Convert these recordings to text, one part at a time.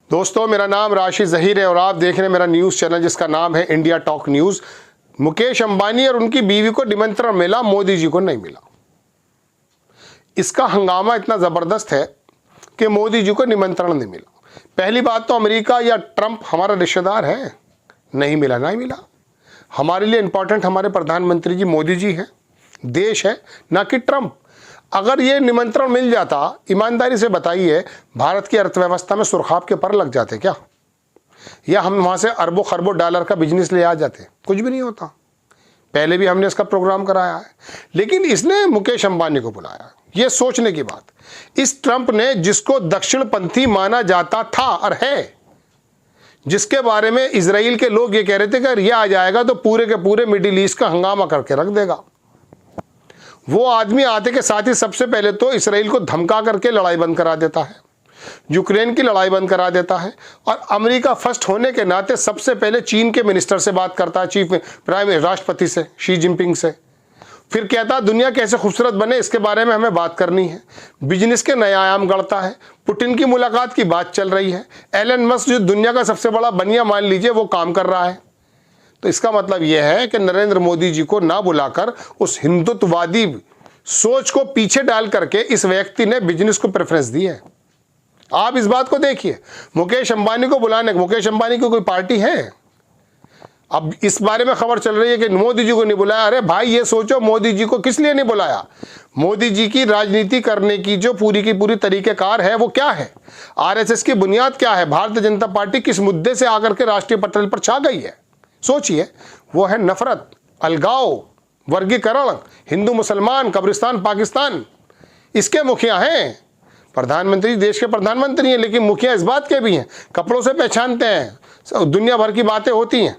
दोस्तों, मेरा नाम राशि ज़हीर है और आप देख रहे हैं मेरा न्यूज़ चैनल जिसका नाम है India talk news. Mukesh Ambani और उनकी बीवी को निमंत्रण मिला, मोदी जी को नहीं मिला। इसका हंगामा इतना ज़बरदस्त है कि मोदी जी को निमंत्रण नहीं मिला। पहली बात तो अमेरिका या ट्रंप हमारा रिश्तेदार है, नहीं मिला नहीं मिला। हमारे लिए इंपॉर्टेंट हमारे प्रधानमंत्री जी मोदी जी हैं, देश है, ना कि ट्रंप। अगर ये निमंत्रण मिल जाता, ईमानदारी से बताइए, भारत की अर्थव्यवस्था में सुरखाब के पर लग जाते क्या? या हम वहाँ से अरबों खरबों डॉलर का बिजनेस ले आ जाते? कुछ भी नहीं होता। पहले भी हमने इसका प्रोग्राम कराया है, लेकिन इसने मुकेश अंबानी को बुलाया। ये सोचने की बात। इस ट्रंप ने, जिसको दक्षिणपंथी माना जाता था और है, जिसके बारे में इजराइल के लोग ये कह रहे थे कि अगर ये आ जाएगा तो पूरे के पूरे मिडिल ईस्ट का हंगामा करके रख देगा, वो आदमी आते के साथ ही सबसे पहले तो इसराइल को धमका करके लड़ाई बंद करा देता है, यूक्रेन की लड़ाई बंद करा देता है, और अमेरिका फर्स्ट होने के नाते सबसे पहले चीन के मिनिस्टर से बात करता है, चीफ प्राइम राष्ट्रपति से, शी जिनपिंग से। फिर कहता है दुनिया कैसे खूबसूरत बने इसके बारे में हमें बात करनी है। बिजनेस के नए आयाम गढ़ता है। पुतिन की मुलाकात की बात चल रही है। एलन मस्क जो दुनिया का सबसे बड़ा बनिया मान लीजिए, वो काम कर रहा है। तो इसका मतलब यह है कि नरेंद्र मोदी जी को ना बुलाकर उस हिंदुत्ववादी सोच को पीछे डाल करके इस व्यक्ति ने बिजनेस को प्रेफरेंस दी है। आप इस बात को देखिए, मुकेश अंबानी को बुलाने, मुकेश अंबानी की कोई पार्टी है? अब इस बारे में खबर चल रही है कि मोदी जी को नहीं बुलाया। अरे भाई, ये सोचो मोदी जी को किस लिए नहीं बुलाया? मोदी जी की राजनीति करने की जो पूरी की पूरी तरीकेकार है वो क्या है? आरएसएस की बुनियाद क्या है? भारतीय जनता पार्टी किस मुद्दे से आकर के राष्ट्रीय पटल पर छा गई है? सोचिए, वो है नफरत, अलगाव, वर्गीकरण, हिंदू मुसलमान, कब्रिस्तान पाकिस्तान। इसके मुखिया हैं। प्रधानमंत्री देश के प्रधानमंत्री हैं, लेकिन मुखिया इस बात के भी हैं, कपड़ों से पहचानते हैं, दुनिया भर की बातें होती हैं।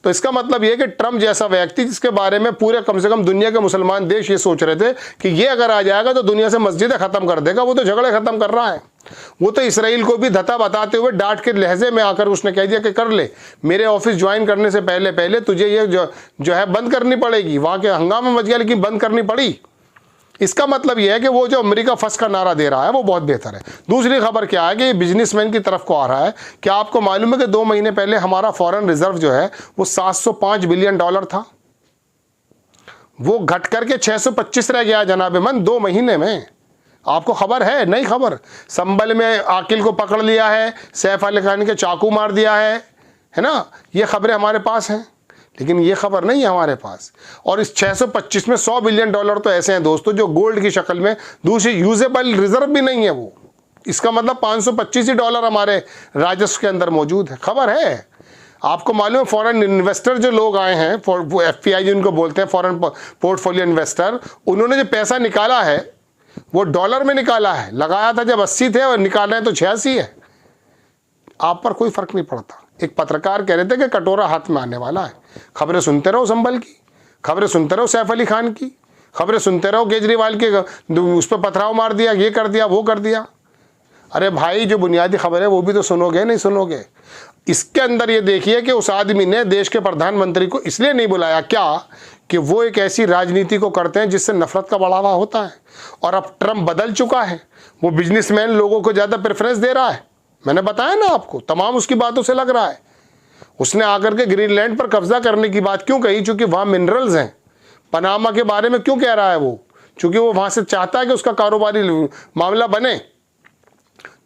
तो इसका मतलब यह कि ट्रंप जैसा व्यक्ति, जिसके बारे में पूरे कम से कम दुनिया के मुसलमान देश ये सोच रहे थे कि ये अगर आ जाएगा तो दुनिया से मस्जिदें खत्म कर देगा, वो तो झगड़े खत्म कर रहा है। वो तो इसराइल को भी धता बताते हुए डांट के लहजे में आकर उसने कह दिया कि कर ले, मेरे ऑफिस ज्वाइन करने से पहले पहले तुझे ये जो है बंद करनी पड़ेगी। वहाँ के हंगामा मच गया, लेकिन बंद करनी पड़ी। इसका मतलब यह है कि वो जो अमेरिका फर्स्ट का नारा दे रहा है वो बहुत बेहतर है। दूसरी खबर क्या है कि ये बिजनेसमैन की तरफ को आ रहा है। क्या आपको मालूम है कि 2 महीने पहले हमारा फॉरेन रिजर्व जो है वो 705 बिलियन डॉलर था, वो घट करके 625 रह गया जनाबे मन 2 महीने में। आपको खबर है? नहीं खबर। संभल में आकिल को पकड़ लिया है, सैफ अली खान के चाकू मार दिया है ना? ये खबरें हमारे पास हैं, लेकिन ये खबर नहीं है हमारे पास। और इस 625 में 100 बिलियन डॉलर तो ऐसे हैं दोस्तों जो गोल्ड की शक्ल में, दूसरी यूजेबल रिजर्व भी नहीं है वो। इसका मतलब 525 ही डॉलर हमारे राजस्व के अंदर मौजूद है। खबर है। आपको मालूम है फॉरेन इन्वेस्टर जो लोग आए हैं, FPI जिनको बोलते हैं, फॉरेन पोर्टफोलियो इन्वेस्टर, उन्होंने जो पैसा निकाला है वो डॉलर में निकाला है। लगाया था जब 80 थे और निकाल रहे हैं तो 86 है। आप पर कोई फर्क नहीं पड़ता। एक पत्रकार कह रहे थे कि कटोरा हाथ में आने वाला है। खबरें सुनते रहो संभल की, खबरें सुनते रहो सैफ अली खान की, खबरें सुनते रहो केजरीवाल के उस पर पथराव मार दिया, ये कर दिया, वो कर दिया। अरे भाई, जो बुनियादी खबर है वो भी तो सुनोगे, नहीं सुनोगे? इसके अंदर ये देखिए कि उस आदमी ने देश के प्रधानमंत्री को इसलिए नहीं बुलाया क्या कि वो एक ऐसी राजनीति को करते हैं जिससे नफरत का बढ़ावा होता है। और अब ट्रंप बदल चुका है, वो बिजनेसमैन लोगों को ज़्यादा प्रेफरेंस दे रहा है। मैंने बताया ना आपको, तमाम उसकी बातों से लग रहा है। उसने आकर के ग्रीनलैंड पर कब्जा करने की बात क्यों कही? चूंकि वहाँ मिनरल्स हैं। पनामा के बारे में क्यों कह रहा है वो? चूंकि वो वहाँ से चाहता है कि उसका कारोबारी मामला बने।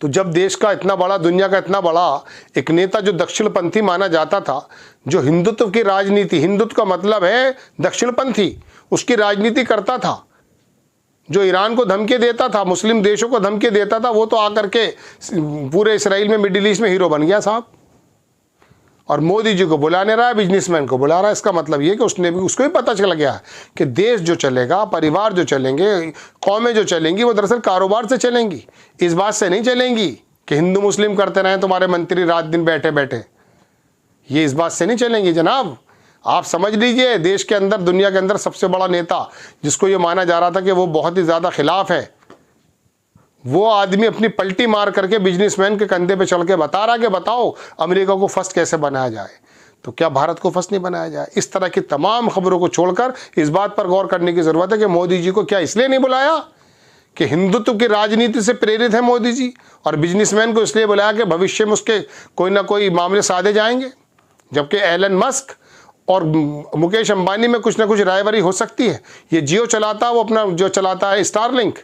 तो जब देश का इतना बड़ा, दुनिया का इतना बड़ा एक नेता जो दक्षिणपंथी माना जाता था, जो हिंदुत्व की राजनीति, हिंदुत्व का मतलब है दक्षिणपंथी, उसकी राजनीति करता था, जो ईरान को धमकी देता था, मुस्लिम देशों को धमकी देता था, वो तो आकर के पूरे इसराइल में, मिडिल ईस्ट में हीरो बन गया साहब। और मोदी जी को बुलाने रहा है, बिजनेसमैन को बुला रहा है। इसका मतलब ये कि उसने भी, उसको भी पता चल गया कि देश जो चलेगा, परिवार जो चलेंगे, कौमें जो चलेंगी, वो दरअसल कारोबार से चलेंगी। इस बात से नहीं चलेंगी कि हिंदू मुस्लिम करते रहें तुम्हारे मंत्री रात दिन बैठे बैठे। ये इस बात से नहीं चलेंगी जनाब। आप समझ लीजिए, देश के अंदर, दुनिया के अंदर सबसे बड़ा नेता जिसको ये माना जा रहा था कि वो बहुत ही ज़्यादा खिलाफ है, वो आदमी अपनी पलटी मार करके बिजनेसमैन के कंधे पे चढ़ के बता रहा कि बताओ अमेरिका को फर्स्ट कैसे बनाया जाए। तो क्या भारत को फर्स्ट नहीं बनाया जाए? इस तरह की तमाम खबरों को छोड़कर इस बात पर गौर करने की ज़रूरत है कि मोदी जी को क्या इसलिए नहीं बुलाया कि हिंदुत्व की राजनीति से प्रेरित है मोदी जी और बिजनेसमैन को इसलिए बुलाया कि भविष्य में उसके कोई ना कोई मामले साधे जाएंगे, जबकि एलन मस्क और मुकेश अंबानी में कुछ ना कुछ रायवरी हो सकती है। ये जियो चलाता है, वो अपना जो चलाता है स्टारलिंक,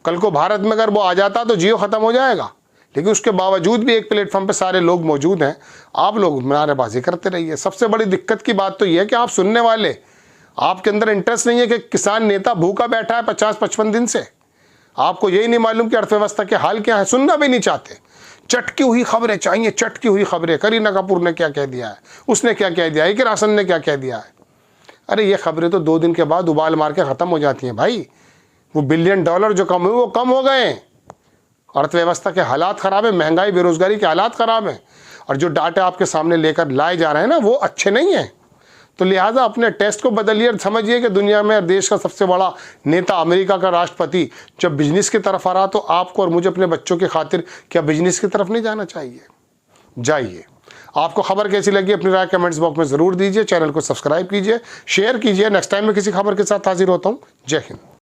कल को भारत में अगर वो आ जाता तो जियो ख़त्म हो जाएगा। लेकिन उसके बावजूद भी एक प्लेटफॉर्म पे सारे लोग मौजूद हैं। आप लोग नारेबाजी करते रहिए। सबसे बड़ी दिक्कत की बात तो ये है कि आप सुनने वाले, आपके अंदर इंटरेस्ट नहीं है कि किसान नेता भूखा बैठा है 50-55 दिन से। आपको यही नहीं मालूम कि अर्थव्यवस्था के हाल क्या है, सुनना भी नहीं चाहते। चटकी हुई खबरें चाहिए, चटकी हुई खबरें। करीना कपूर ने क्या कह दिया है, उसने क्या कह दिया है, कि राशन ने क्या कह दिया है। अरे ये खबरें तो 2 दिन के बाद उबाल मार के ख़त्म हो जाती हैं भाई। वो $1 बिलियन जो कम हुए वो कम हो गए। अर्थव्यवस्था के हालात ख़राब है, महंगाई बेरोजगारी के हालात ख़राब हैं, और जो डाटा आपके सामने लेकर लाए जा रहे हैं ना वो अच्छे नहीं हैं। तो लिहाजा अपने टेस्ट को बदलिए और समझिए कि दुनिया में देश का सबसे बड़ा नेता, अमेरिका का राष्ट्रपति, जब बिजनेस की तरफ आ रहा तो आपको और मुझे अपने बच्चों की खातिर क्या बिजनेस की तरफ नहीं जाना चाहिए? जाइए। आपको खबर कैसी लगी अपनी राय कमेंट्स बॉक्स में ज़रूर दीजिए। चैनल को सब्सक्राइब कीजिए, शेयर कीजिए। नेक्स्ट टाइम मैं किसी खबर के साथ हाजिर होता हूँ। जय हिंद।